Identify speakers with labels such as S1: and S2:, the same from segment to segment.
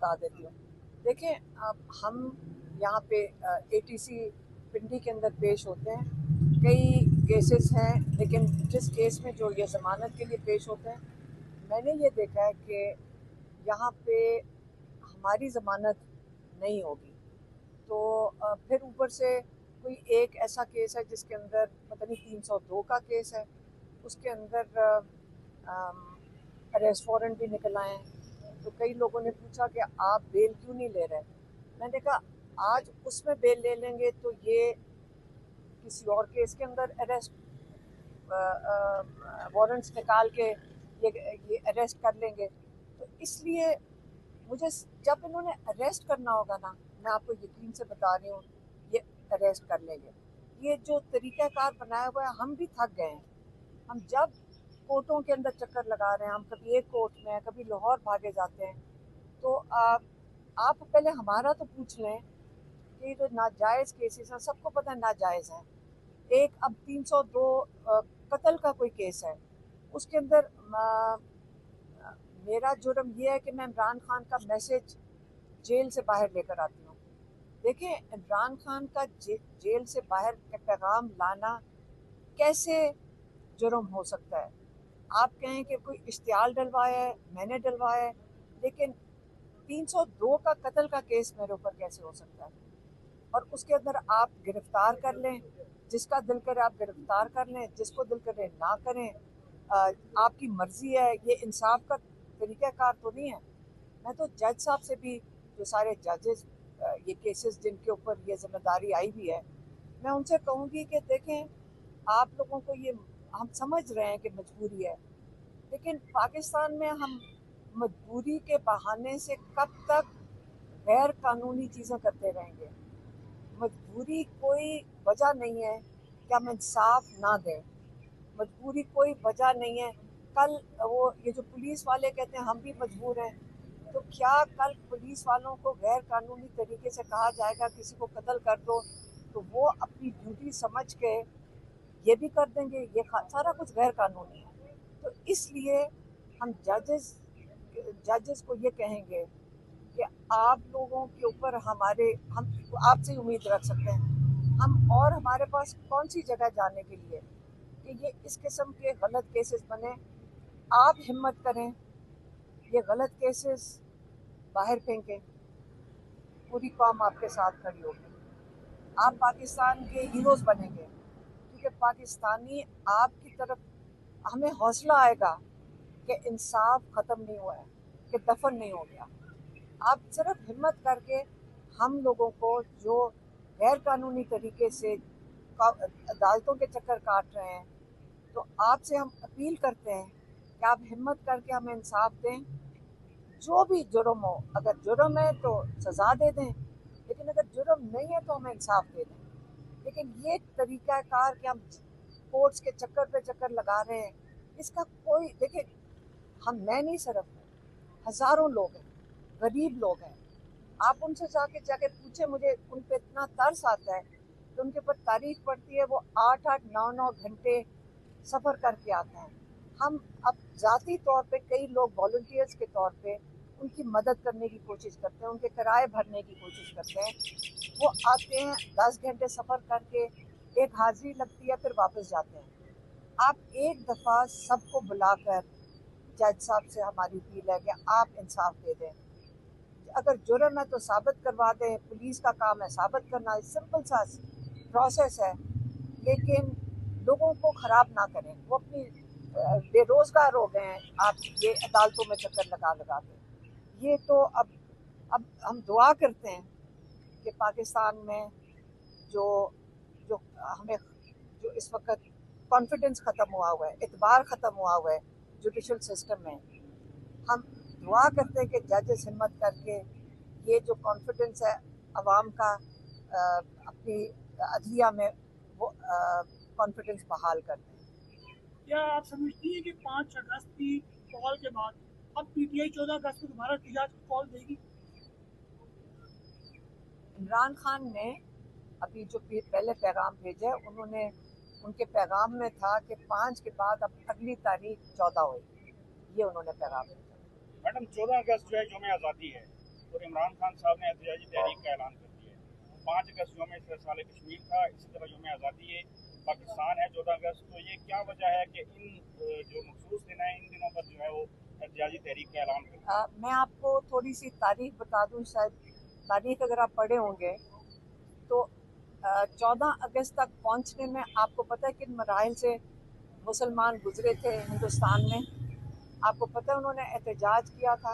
S1: बता देती हूँ। देखिए, हम यहाँ पे एटीसी पिंडी के अंदर पेश होते हैं। कई केसेस हैं, लेकिन जिस केस में जो ये ज़मानत के लिए पेश होते हैं, मैंने ये देखा है कि यहाँ पे हमारी ज़मानत नहीं होगी। तो फिर ऊपर से कोई एक ऐसा केस है जिसके अंदर पता नहीं 302 का केस है, उसके अंदर अरेस्ट वारंट भी निकल आए हैं। तो कई लोगों ने पूछा कि आप बेल क्यों नहीं ले रहे। मैंने कहा आज उसमें बेल ले लेंगे तो ये किसी और केस के अंदर अरेस्ट वारंट्स निकाल के ये अरेस्ट कर लेंगे। तो इसलिए मुझे जब इन्होंने अरेस्ट करना होगा ना, मैं आपको यकीन से बता रही हूँ, ये अरेस्ट कर लेंगे। ये जो तरीक़ाकार बनाया हुआ है, हम भी थक गए हैं। हम जब कोर्टों के अंदर चक्कर लगा रहे हैं, हम कभी एक कोर्ट में कभी लाहौर भागे जाते हैं। तो आप पहले हमारा तो पूछ लें कि ये जो नाजायज़ केसेस हैं, सबको पता है नाजायज़ है। एक अब 302 कत्ल का कोई केस है, उसके अंदर मेरा जुर्म ये है कि मैं इमरान खान का मैसेज जेल से बाहर लेकर आती हूँ। देखिए, इमरान खान का जेल से बाहर का पैगाम लाना कैसे जुर्म हो सकता है। आप कहें कि कोई इश्तिहार डलवाया है, मैंने डलवाया है, लेकिन 302 का कत्ल का केस मेरे ऊपर कैसे हो सकता है। और उसके अंदर आप गिरफ्तार कर लें, जिसका दिल करे आप गिरफ्तार कर लें, जिसको दिल करे ना करें। आपकी मर्जी है, ये इंसाफ का तरीक़ाकार तो नहीं है। मैं तो जज साहब से भी, जो सारे जजेस ये केसेस जिनके ऊपर ये जिम्मेदारी आई हुई है, मैं उनसे कहूँगी कि देखें, आप लोगों को ये, हम समझ रहे हैं कि मजबूरी है, लेकिन पाकिस्तान में हम मजबूरी के बहाने से कब तक गैर कानूनी चीज़ें करते रहेंगे। मजबूरी कोई वजह नहीं है कि हम इंसाफ ना दें। मजबूरी कोई वजह नहीं है। कल वो ये जो पुलिस वाले कहते हैं हम भी मजबूर हैं, तो क्या कल पुलिस वालों को गैर कानूनी तरीके से कहा जाएगा किसी को कत्ल कर दो, तो वो अपनी ड्यूटी समझ के ये भी कर देंगे? ये सारा कुछ गैर कानूनी है। तो इसलिए हम जजेस को ये कहेंगे कि आप लोगों के ऊपर हम आपसे उम्मीद रख सकते हैं। हम और हमारे पास कौन सी जगह जाने के लिए कि ये इस किस्म के गलत केसेस बने। आप हिम्मत करें, ये गलत केसेस बाहर फेंकें, पूरी कौम आपके साथ खड़ी होगी। आप पाकिस्तान के हीरोज़ बनेंगे, क्योंकि पाकिस्तानी आपकी तरफ, हमें हौसला आएगा कि इंसाफ ख़त्म नहीं हुआ है, कि दफन नहीं हो गया। आप सिर्फ हिम्मत करके हम लोगों को जो गैर कानूनी तरीके से अदालतों के चक्कर काट रहे हैं, तो आपसे हम अपील करते हैं कि आप हिम्मत करके हमें इंसाफ दें। जो भी जुर्म हो, अगर जुर्म है तो सज़ा दे दें, लेकिन अगर जुर्म नहीं है तो हमें इंसाफ दे दें। लेकिन ये तरीक़ाकार कि हम कोर्ट्स के चक्कर पे चक्कर लगा रहे हैं, इसका कोई, देखिए, मैं नहीं, सिर्फ हज़ारों लोग हैं, गरीब लोग हैं। आप उनसे जाके पूछे, मुझे उन पे इतना तरस आता है कि उनके ऊपर तारीख पड़ती है, वो 8-8, 9-9 घंटे सफ़र करके आते हैं। हम अब ज़ाती तौर पे कई लोग वॉलंटियर्स के तौर पे उनकी मदद करने की कोशिश करते हैं, उनके किराए भरने की कोशिश करते हैं। वो आते हैं 10 घंटे सफ़र करके, एक हाज़िरी लगती है, फिर वापस जाते हैं। आप एक दफ़ा सबको बुलाकर जज साहब से हमारी अपील है कि आप इंसाफ दे दें। अगर जुर्म है तो साबित करवा दें, पुलिस का काम है साबित करना, सिंपल सा प्रोसेस है। लेकिन लोगों को ख़राब ना करें, वो अपनी बेरोज़गार हो गए हैं आप ये अदालतों में चक्कर लगा लगा के। ये तो अब हम दुआ करते हैं कि पाकिस्तान में जो जो हमें जो इस वक्त कॉन्फिडेंस ख़त्म हुआ है, एतबार ख़त्म हुआ है जुडिशल सिस्टम में, हम दुआ करते हैं कि जजेस हिम्मत करके ये जो कॉन्फिडेंस है अवाम का अपनी अदलिया में, वो कॉन्फिडेंस बहाल कर दें।
S2: क्या आप समझती हैं कि 5 अगस्त की कॉल के बाद अब पीटीआई 14 अगस्त को दोबारा एहतजाज की कॉल देगी?
S1: इमरान खान ने अभी जो पहले पैगाम भेजा, उन्होंने, उनके पैगाम में था कि 5 के बाद अब अगली तारीख 14 होगी, ये उन्होंने पैगाम भेजा।
S2: मैडम, 14 अगस्त जो है यौम आज़ादी है,
S3: और इमरान खान साहब ने एहतजाजी तहरीक का ऐलान कर दिया है। 5 अगस्त योम साल कश्मीर था, इसी तरह योम आज़ादी है पाकिस्तान है 14 अगस्त। तो ये क्या वजह है कि इन जो मखसूस दिन है इन दिनों पर जो है वो एहतजाजी तहरीक का ऐलान कर?
S1: मैं आपको थोड़ी सी तारीख बता दूं, शायद तारीख अगर आप पढ़े होंगे तो 14 अगस्त तक पहुंचने में आपको पता है किन मराहिल से मुसलमान गुजरे थे हिंदुस्तान में। आपको पता है उन्होंने एहतजाज किया था।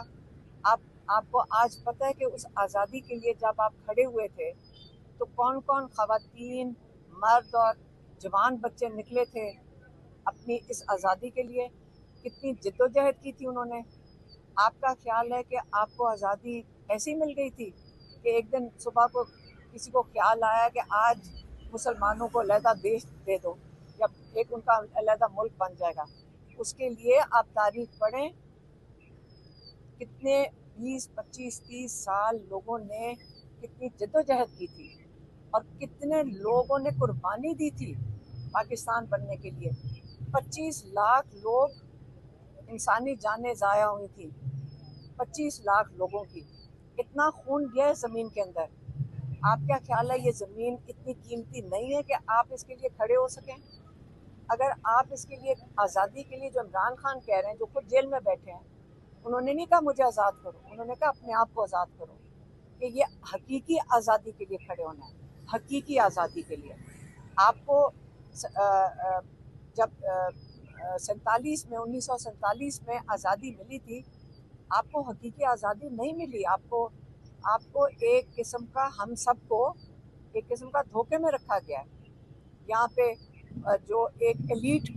S1: आपको आज पता है कि उस आज़ादी के लिए जब आप खड़े हुए थे तो कौन कौन ख़वातीन, मर्द और जवान बच्चे निकले थे अपनी इस आज़ादी के लिए, कितनी जिद्दोजहद की थी उन्होंने। आपका ख्याल है कि आपको आज़ादी ऐसी मिल गई थी कि एक दिन सुबह को किसी को ख्याल आया कि आज मुसलमानों को अलहदा देश दे दो या एक उनका अलहदा मुल्क बन जाएगा? उसके लिए आप तारीख पढ़ें, कितने 20, 25, 30 साल लोगों ने कितनी जद्दोजहद की थी और कितने लोगों ने कुर्बानी दी थी पाकिस्तान बनने के लिए। 25 लाख लोग इंसानी जानें ज़ाया हुई थी, 25 लाख लोगों की। इतना खून गया है ज़मीन के अंदर। आप क्या ख्याल है ये ज़मीन इतनी कीमती नहीं है कि आप इसके लिए खड़े हो सकें? अगर आप इसके लिए आज़ादी के लिए, जो इमरान खान कह रहे हैं, जो खुद जेल में बैठे हैं, उन्होंने नहीं कहा मुझे आज़ाद करो, उन्होंने कहा अपने आप को आज़ाद करो। कि ये हकीकी आज़ादी के लिए खड़े होना है, हकीकी आज़ादी के लिए। आपको जब 1947 में आज़ादी मिली थी, आपको हकीकी आज़ादी नहीं मिली। आपको एक किस्म का, हम सबको एक किस्म का धोखे में रखा गया है। यहाँ पे जो एक एलीट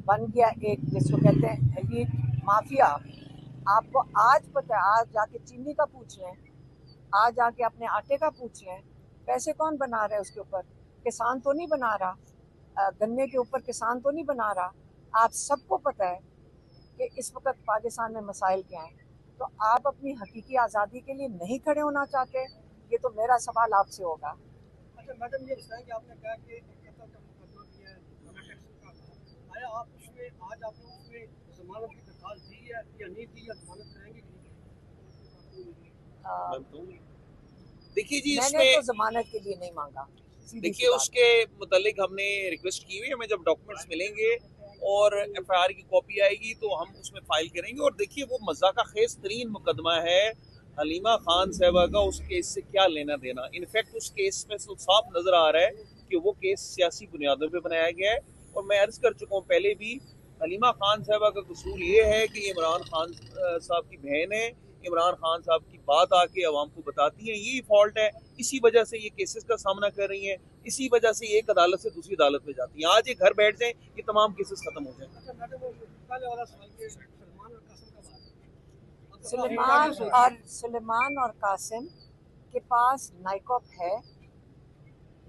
S1: बन गया, एक जिसको कहते हैं एलीट माफिया। आपको आज पता है, आज जाके चीनी का पूछ लें, आज जाके अपने आटे का पूछ लें, पैसे कौन बना रहा है उसके ऊपर? किसान तो नहीं बना रहा, गन्ने के ऊपर किसान तो नहीं बना रहा। आप सबको पता है कि इस वक्त पाकिस्तान में मसाइल क्या हैं। तो आप अपनी हकीकी आज़ादी के लिए नहीं खड़े होना चाहते? ये तो मेरा सवाल आपसे होगा।
S2: अच्छा मैडम, ये बताएं कि आपने कहा कि कत्ल का मुकदमा किया है, आया आप उसमें, आज आपने उसमें जमानत की दरखास्त दी है या नहीं दी, या जमानत करेंगे कि नहीं?
S4: देखिए जी,
S1: मैंने
S4: इसमें
S1: तो जमानत के लिए नहीं मांगा।
S4: देखिए उसके मुतालिक हमने रिक्वेस्ट की हुई है, हमें जब डॉक्यूमेंट्स मिलेंगे और एफआईआर की कॉपी आएगी तो हम उसमें फाइल करेंगे। और देखिए वो मजाका खेज तरीन मुकदमा है हलीमा खान साहबा का, उस केस से क्या लेना देना। इनफैक्ट उस केस में तो साफ नजर आ रहा है कि वो केस सियासी बुनियादों पर बनाया गया है। और मैं अर्ज कर चुका हूँ पहले भी, हलीमा खान साहबा का कसूर ये है कि इमरान खान साहब की बहन है, इमरान खान साहब की बात आके अवाम को बताती है, यही फॉल्ट है। इसी वजह से ये केसेस का सामना कर रही हैं, इसी वजह से एक अदालत से दूसरी अदालत में जाती हैं। आज ये घर बैठ जाएं, ये तमाम केसेस खत्म हो जाएं।
S2: अच्छा मैडम, वो पहले वाला सवाल के
S1: सलेमान और कासिम के पास नाइकॉप है,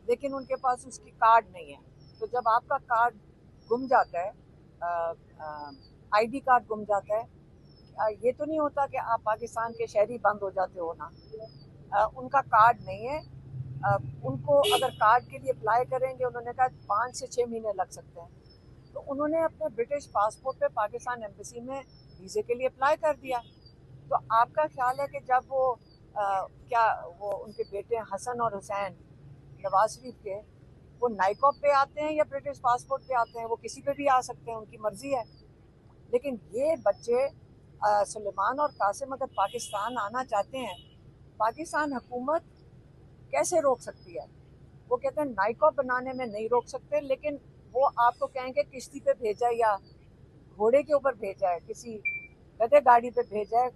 S1: लेकिन उनके पास उसकी कार्ड नहीं है। तो जब आपका कार्ड गुम जाता है, आईडी कार्ड गुम जाता है, ये तो नहीं होता कि आप पाकिस्तान के शहरी बंद हो जाते हो ना। उनका कार्ड नहीं है। उनको अगर कार्ड के लिए अप्लाई करेंगे, उन्होंने कहा 5 से 6 महीने लग सकते हैं। तो उन्होंने अपने ब्रिटिश पासपोर्ट पे पाकिस्तान एम्बेसी में वीज़े के लिए अप्लाई कर दिया। तो आपका ख्याल है कि जब वो उनके बेटे हसन और हुसैन नवाज शरीफ के, वो नाइकॉप पे आते हैं या ब्रिटिश पासपोर्ट पे आते हैं? वो किसी पे भी आ सकते हैं, उनकी मर्जी है। लेकिन ये बच्चे सुलेमान और कासिम अगर पाकिस्तान आना चाहते हैं, पाकिस्तान हुकूमत कैसे रोक सकती है? वो कहते हैं नाइकॉप बनाने में नहीं रोक सकते, लेकिन वो आपको कहेंगे किश्ती पे भेजा या घोड़े के ऊपर भेजा है, किसी गधे गाड़ी पे भेजा है।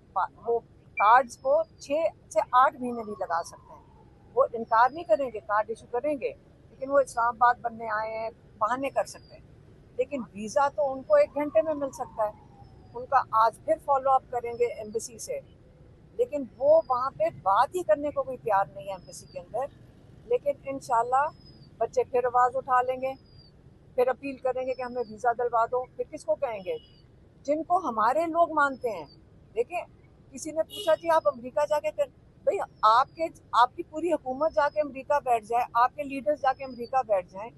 S1: वो कार्ड्स को 6 से 8 महीने भी लगा सकते हैं। वो इनकार नहीं करेंगे, कार्ड इशू करेंगे, लेकिन वो इस्लामाबाद बनने आए हैं, बहाने कर सकते हैं। लेकिन वीज़ा तो उनको 1 घंटे में मिल सकता है। उनका आज फिर फॉलो अप करेंगे एम्बेसी से, लेकिन वो वहाँ पे बात ही करने को कोई तैयार नहीं है एम्बेसी के अंदर। लेकिन इंशाल्लाह बच्चे फिर आवाज़ उठा लेंगे, फिर अपील करेंगे कि हमें वीज़ा दिलवा दो। फिर किसको कहेंगे? जिनको हमारे लोग मानते हैं। देखिए, किसी ने पूछा जी आप अमेरिका जाके कर, भाई आपकी पूरी हुकूमत जाके अमेरिका बैठ जाए, आपके लीडर्स जाके अमेरिका बैठ जाएं,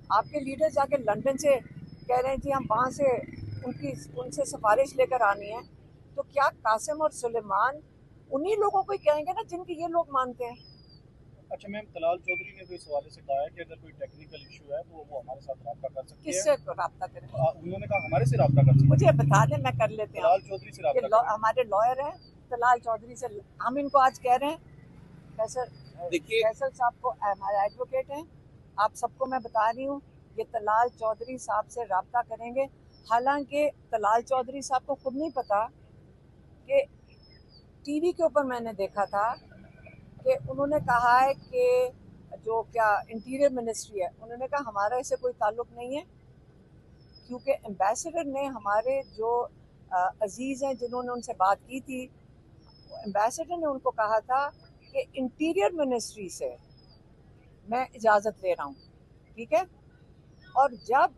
S1: आपके लीडर्स जाके लंदन से कह रहे हैं जी हम वहाँ से उनसे सिफारिश लेकर आनी है। तो क्या कासिम और सुलेमान उन्हीं लोगों को ही कहेंगे ना जिनके ये लोग मानते हैं।
S5: अच्छा मैम, तलाल चौधरी ने तो इस हवाले से कहा है कि अगर कोई टेक्निकल इशू है तो वो हमारे साथ रब्ता कर सकती है।
S1: किससे रब्ता करें?
S5: उन्होंने कहा हमारे से रब्ता कर सकती है।
S1: मुझे बता दें, मैं कर लेते हैं।
S5: तलाल चौधरी से रब्ता करें।
S1: हमारे लॉयर हैं तलाल चौधरी से, हम इनको आज कह रहे हैं फैसल साहब को, हमारे एडवोकेट हैं, आप सबको मैं बता रही हूँ ये तलाल चौधरी साहब से रब्ता करेंगे। हालांकि तलाल चौधरी साहब को खुद नहीं पता कि टीवी के ऊपर मैंने देखा था कि उन्होंने कहा है कि जो क्या इंटीरियर मिनिस्ट्री है, उन्होंने कहा हमारा इससे कोई ताल्लुक नहीं है, क्योंकि एम्बेसडर ने हमारे जो अजीज़ हैं जिन्होंने उनसे बात की थी, एम्बेसडर ने उनको कहा था कि इंटीरियर मिनिस्ट्री से मैं इजाज़त ले रहा हूँ, ठीक है। और जब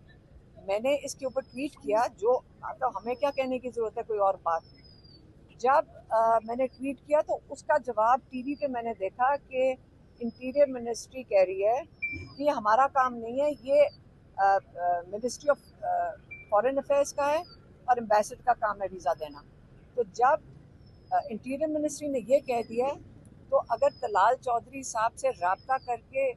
S1: मैंने इसके ऊपर ट्वीट किया, जो तो हमें क्या कहने की ज़रूरत है, कोई और बात, जब मैंने ट्वीट किया तो उसका जवाब टीवी पे मैंने देखा कि इंटीरियर मिनिस्ट्री कह रही है कि ये हमारा काम नहीं है, ये मिनिस्ट्री ऑफ फॉरेन अफेयर्स का है और एम्बेसडर का काम है वीज़ा देना। तो जब इंटीरियर मिनिस्ट्री ने ये कह दिया है, तो अगर तलाल चौधरी साहब से रब्ता करके,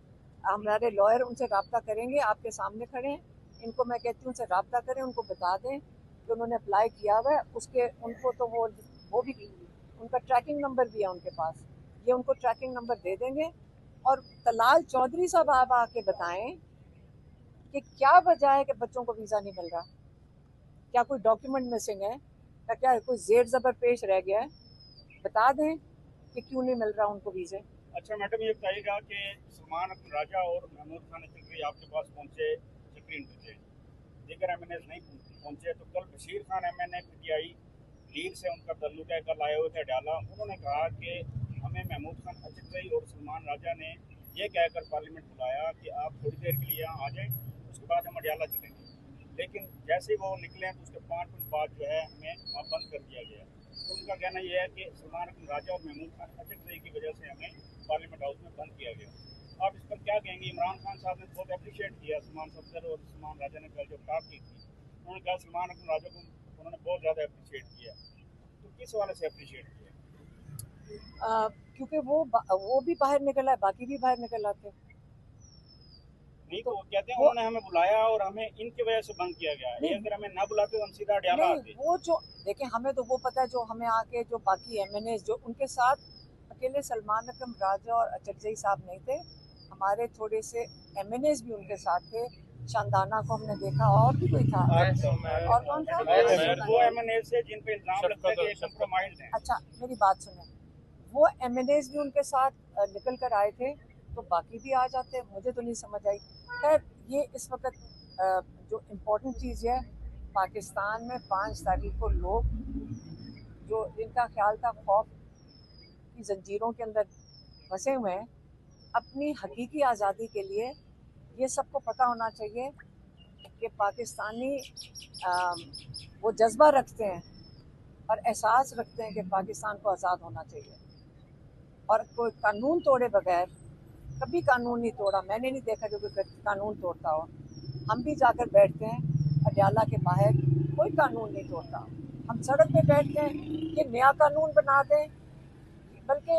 S1: हमारे लॉयर उनसे रब्ता करेंगे, आपके सामने खड़े हैं, इनको मैं कहती हूँ उनसे रब्ता करें, उनको बता दें कि उन्होंने अप्लाई किया हुआ है, उसके उनको तो वो भी उनका ट्रैकिंग नंबर भी है उनके पास, ये उनको ट्रैकिंग नंबर दे देंगे। और तलाल चौधरी साहब आप आके बताएं कि क्या वजह है कि बच्चों को वीज़ा नहीं मिल रहा, क्या कोई डॉक्यूमेंट मिसिंग है, या क्या कोई जेर ज़बर पेश रह गया है, बता दें कि क्यों नहीं मिल रहा उनको वीज़े।
S3: अच्छा मैडम, ये बताइएगा कि सलमान अख्तर राजा और महमूद खान चक्री आपके पास पहुंचे चक्री इंटरचेंज, दीगर MNAs नहीं पहुंचे, तो कल Bashir Khan MNA PTI league से उनका तल्लुक है, कल आए हुए थे अडाला, उन्होंने कहा कि हमें महमूद खान अचकरी और सलमान राजा ने ये कहकर पार्लियामेंट बुलाया कि आप थोड़ी देर के लिए यहाँ आ जाएं, उसके बाद हम अडाला चलेंगे, लेकिन जैसे ही वो निकले तो उसके 5 मिनट बाद जो है हमें वहाँ बंद कर दिया गया। तो उनका कहना यह है कि सलमान राजा और महमूद खान अचकरी की वजह से हमें पार्लियामेंट हाउस में बंद किया गया। आप इस पर क्या कहेंगे? इमरान खान साहब ने बहुत अप्रिशिएट किया सलमान सफदर और सलमान राजा ने कल जो बात की थी, उन्होंने कहा सलमान राजा को उन्होंने बहुत ज़्यादा अप्रिशिएट किया, तो किस वाले से अप्रिशिएट किया?
S1: क्योंकि वो भी बाहर निकला है, बाकी भी बाहर निकल आते हैं।
S3: नहीं तो कहते हैं उन्होंने हमें बुलाया और हमें इनकी वजह से बंद किया गया है, अगर हमें ना बुलाते तो हम सीधा अडयाला आते।
S1: वो जो देखें, हमें तो वो पता है, जो हमें आके जो बाकी MNAs जो उनके साथ, अकेले सलमान अकरम राजा और अचकज़ई साहब नहीं थे, हमारे थोड़े से MNAs भी उनके साथ थे, शानदाना को हमने देखा, और भी कोई था, और कौन था?
S3: वो MNAs से जिन पे इल्जाम लगता है कि कंप्रोमाइज्ड हैं।
S1: अच्छा मेरी बात सुने, वो MNAs भी उनके साथ निकल कर आए थे, तो बाकी भी आ जाते, मुझे तो नहीं समझ आई। खैर, ये इस वक्त जो इम्पोर्टेंट चीज़ है, पाकिस्तान में 5 तारीख को लोग जो जिनका ख्याल था खौफ की जंजीरों के अंदर फंसे हुए हैं, अपनी हकीकी आज़ादी के लिए ये सबको पता होना चाहिए कि पाकिस्तानी वो जज्बा रखते हैं और एहसास रखते हैं कि पाकिस्तान को आज़ाद होना चाहिए, और कोई कानून तोड़े बगैर, कभी कानून नहीं तोड़ा, मैंने नहीं देखा जो कोई कानून तोड़ता हो। हम भी जाकर बैठते हैं अडयाला के बाहर, कोई कानून नहीं तोड़ता, हम सड़क पे बैठते हैं, ये नया कानून बना दें, बल्कि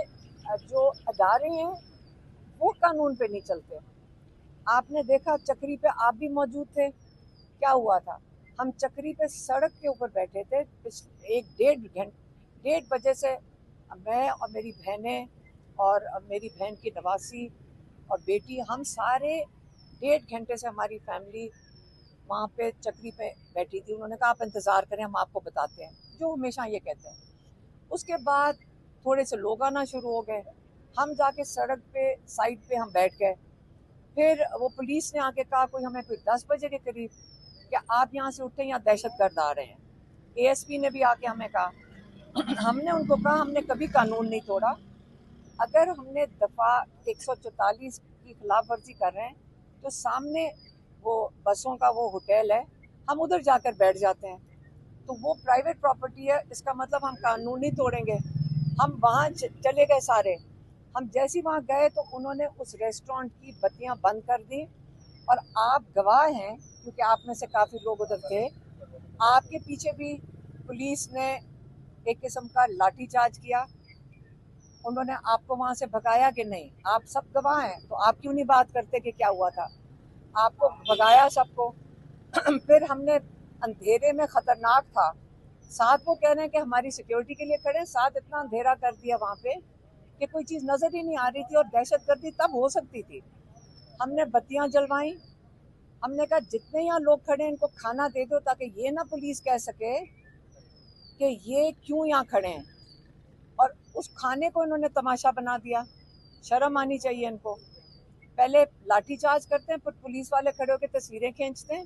S1: जो अदारे हैं वो कानून पे नहीं चलते। आपने देखा चक्री पे, आप भी मौजूद थे, क्या हुआ था, हम चक्री पे सड़क के ऊपर बैठे थे, 1-1.5 बजे से मैं और मेरी बहनें और मेरी बहन की नवासी और बेटी, हम सारे 1.5 घंटे से हमारी फैमिली वहाँ पे चक्री पे बैठी थी। उन्होंने कहा आप इंतज़ार करें, हम आपको बताते हैं, जो हमेशा ये कहते हैं। उसके बाद थोड़े से लोग आना शुरू हो गए, हम जाके सड़क पे साइड पे हम बैठ गए, फिर वो पुलिस ने आके कहा कोई हमें कोई 10 बजे के करीब कि आप यहाँ से उठे, यहाँ दहशतगर्द आ रहे हैं। ASP ने भी आके हमें कहा, हमने उनको कहा हमने कभी कानून नहीं तोड़ा, अगर हमने दफ़ा 144 की खिलाफ वर्जी कर रहे हैं तो सामने वो बसों का वो होटल है, हम उधर जाकर बैठ जाते हैं, तो वो प्राइवेट प्रॉपर्टी है, इसका मतलब हम कानून नहीं तोड़ेंगे। हम वहाँ चले गए सारे, हम जैसे वहाँ गए तो उन्होंने उस रेस्टोरेंट की बत्तियाँ बंद कर दी, और आप गवाह हैं क्योंकि आप में से काफ़ी लोग उधर थे, आपके पीछे भी पुलिस ने एक किस्म का लाठीचार्ज किया, उन्होंने आपको वहां से भगाया कि नहीं? आप सब गवाह हैं, तो आप क्यों नहीं बात करते कि क्या हुआ था? आपको भगाया सबको। फिर हमने अंधेरे में खतरनाक था, साथ वो कह रहे हैं कि हमारी सिक्योरिटी के लिए खड़े हैं, साथ इतना अंधेरा कर दिया वहां पे कि कोई चीज नजर ही नहीं आ रही थी, और दहशतगर्दी तब हो सकती थी। हमने बत्तियां जलवाई, हमने कहा जितने यहाँ लोग खड़े हैं इनको खाना दे दो, ताकि ये ना पुलिस कह सके कि ये क्यों यहाँ खड़े हैं। और उस खाने को इन्होंने तमाशा बना दिया। शर्म आनी चाहिए इनको। पहले लाठीचार्ज करते हैं, फिर पुलिस वाले खड़े होकर तस्वीरें खींचते हैं।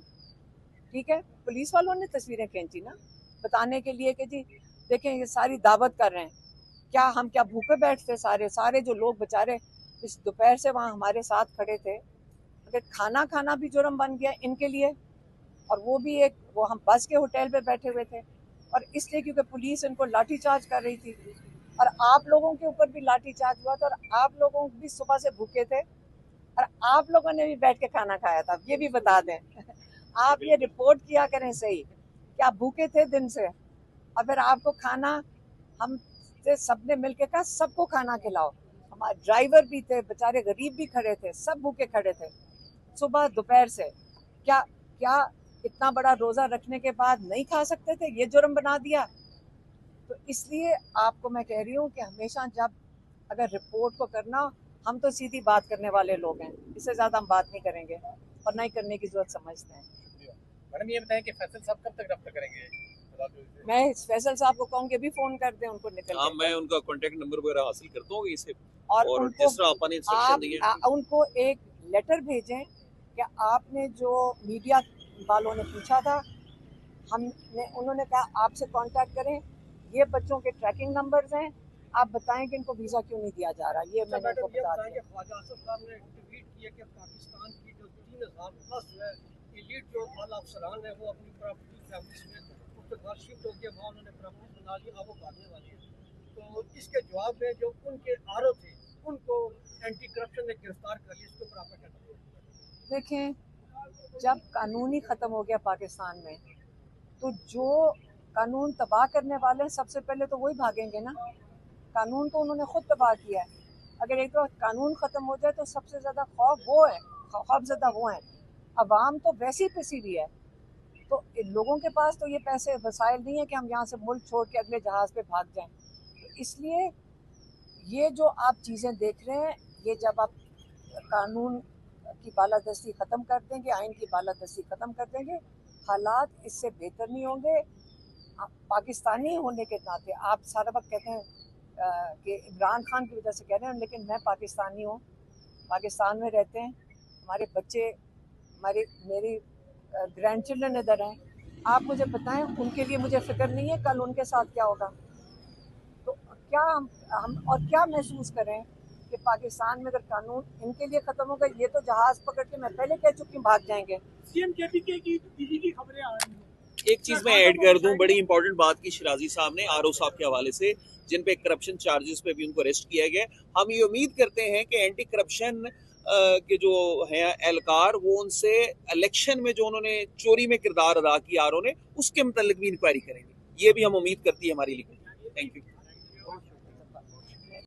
S1: ठीक है, पुलिस वालों ने तस्वीरें खींची ना, बताने के लिए कि जी देखें ये सारी दावत कर रहे हैं। हम क्या भूखे बैठते? सारे जो लोग बेचारे इस दोपहर से वहाँ हमारे साथ खड़े थे, अगर खाना खाना भी जुर्म बन गया इनके लिए, और वो हम बस के होटल पे बैठे हुए थे, और इसलिए क्योंकि पुलिस इनको लाठीचार्ज कर रही थी, और आप लोगों के ऊपर भी लाठीचार्ज हुआ था, और आप लोगों भी सुबह से भूखे थे, और आप लोगों ने भी बैठ के खाना खाया था, ये भी बता दें। आप ये रिपोर्ट किया करें सही कि आप भूखे थे दिन से, और फिर आपको खाना हम सबने मिलके कहा सबको खाना खिलाओ। हमारे ड्राइवर भी थे, बेचारे गरीब भी खड़े थे, सब भूखे खड़े थे सुबह दोपहर से। क्या क्या इतना बड़ा रोजा रखने के बाद नहीं खा सकते थे? ये जुर्म बना दिया। तो इसलिए आपको मैं कह रही हूँ कि हमेशा जब अगर रिपोर्ट को करना, हम तो सीधी बात करने वाले लोग हैं, इससे ज्यादा हम बात नहीं करेंगे और नहीं करने की जरूरत समझते हैं।
S5: मैडम ये बताएं कि फैसल साहब कब तक गिरफ्तार करेंगे?
S1: मैं फैसल साहब को कहूँगी अभी फोन कर दें उनको, निकल
S4: हाँ, मैं उनका कांटेक्ट नंबर वगैरह हासिल करता हूँ इसे,
S1: और
S4: जिस तरह आपने इंस्ट्रक्शन दिए
S1: उनको एक लेटर भेजें कि आपने जो मीडिया वालों ने पूछा था, उन्होंने कहा आपसे कांटेक्ट करें, ये बच्चों के ट्रैकिंग नंबर्स हैं, आप बताएं कि इनको वीजा क्यों नहीं दिया जा रहा। ये मैंने उनको बता दिया।
S2: ख्वाजा आसिफ साहब ने ट्वीट किया कि पाकिस्तान की जो 3000 प्लस है एलीट जो आला अफसरान है, वो अपनी प्रॉपर्टी फैमिली में शिफ्ट हो गया, वहाँ उन्होंने प्रॉपर्टी बना ली, अब वो भागने वाले हैं। तो इसके जवाब में जो उनके आरोप थे उनको एंटी करप्शन ने गिरफ्तार कर लिया। इसके ऊपर आपका क्या कहना है?
S1: देखें, जब कानून ही खत्म हो गया पाकिस्तान में, तो जो कानून तबाह करने वाले हैं सबसे पहले तो वही भागेंगे ना। कानून तो उन्होंने खुद तबाह किया है। अगर एक तो कानून खत्म हो जाए तो सबसे ज्यादा खौफजदा वो है। अवाम तो वैसे ही पिसी हुई है, तो इन लोगों के पास तो ये पैसे वसाइल नहीं है कि हम यहाँ से मुल्क छोड़ के अगले जहाज पे भाग जाएं। तो इसलिए ये जो आप चीज़ें देख रहे हैं, ये जब आप कानून की बालादस्ती ख़त्म कर देंगे, आइन की बालादस्ती ख़त्म कर देंगे, हालात इससे बेहतर नहीं होंगे। पाकिस्तानी होने के नाते आप सारा वक्त कहते हैं कि इमरान खान की वजह से कह रहे हैं, लेकिन मैं पाकिस्तानी हूँ, पाकिस्तान में रहते हैं हमारे बच्चे, मेरी ग्रैंड चिल्ड्रन इधर हैं। आप मुझे बताएं, उनके लिए मुझे फिक्र नहीं है कल उनके साथ क्या होगा? तो क्या हम और क्या महसूस करें कि पाकिस्तान में अगर कानून इनके लिए ख़त्म होगा, ये तो जहाज़ पकड़ के मैं पहले कह चुकी हूँ भाग जाएंगे।
S2: सीएम केपीके की दीदी की खबरें आ रही हैं।
S4: एक चीज मैं ऐड कर दूं, बड़ी इंपॉर्टेंट बात की शिराजी साहब ने आरओ साहब के हवाले से, जिन पे करप्शन चार्जेस पे भी उनको अरेस्ट किया गया। हम ये उम्मीद करते हैं कि एंटी करप्शन के जो हैं एहलकार, वो उनसे इलेक्शन में जो उन्होंने चोरी में किरदार अदा किया आरओ ने, उसके मुतालिक भी इंक्वायरी करेंगे। ये भी हम उम्मीद करती है हमारी लिखी। Thank you.